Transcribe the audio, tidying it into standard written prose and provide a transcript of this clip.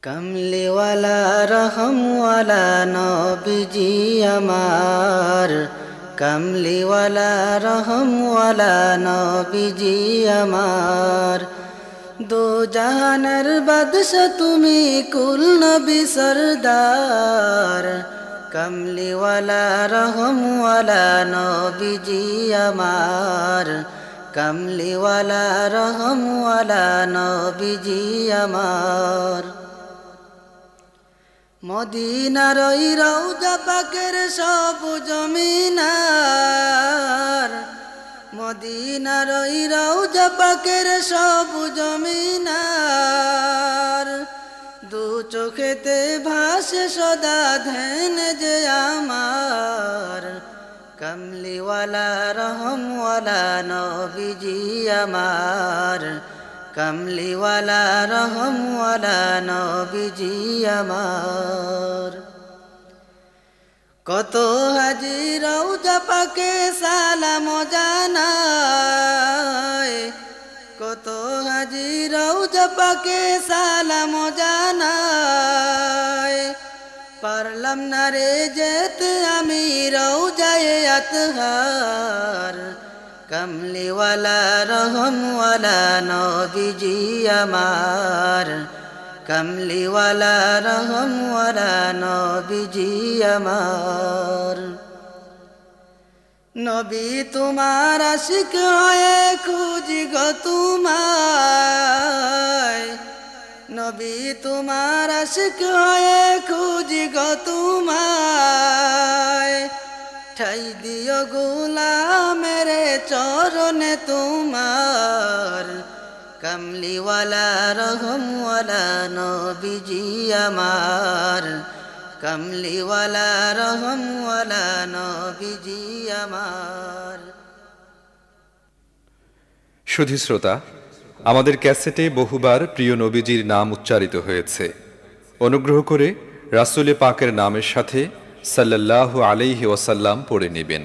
কমলিওয়ালা রহমওয়ালা নবীজি আমার, কমলিওয়ালা রহমওয়ালা নবীজি আমার। দো জাহানের বাদশা তুমি, কুল নবী সরদার। কমলিওয়ালা রহমওয়ালা নবীজি আমার, কমলিওয়ালা রহমওয়ালা নবীজি আমার। মদিনার ওই রওজা পাকের সবুজ মিনার, মদিনার ওই রওজা পাকের সবুজ মিনার। দু চোখেতে ভাসে সদা ধ্যান যে আমার, কমলিওয়ালা রহমওয়ালা নবীজি আমার, কমলিওয়ালা রহমওয়ালা নবীজি আমার। কত হাজি রওজা পাকে সালাম জানায়, কত হাজি রওজা পাকে সালাম জানায়। পারলাম না রে যেতে আমি রওজায়ে আতহার, কমলিওয়ালা রহমওয়ালা নবীজি আমার, কমলিওয়ালা রহমওয়ালা নবীজি আমার। নবী তোমার আশিক হয়ে খুঁজি গো তোমায়, নবী তোমার আশিক হয়ে খুঁজি গো তোমায়। ঠাই দিও গোলামের চরণে তোমার, কমলিওয়ালা রহমওয়ালা নবীজি আমার, কমলিওয়ালা রহমওয়ালা নবীজি আমার। সুধী শ্রোতা, আমাদের ক্যাসেটে বহুবার প্রিয় নবীজির নাম উচ্চারিত হয়েছে। অনুগ্রহ করে রাসূলে পাকের নামের সাথে সাল্লাল্লাহু আলাইহি ওয়াসাল্লাম পড়ে নেবেন।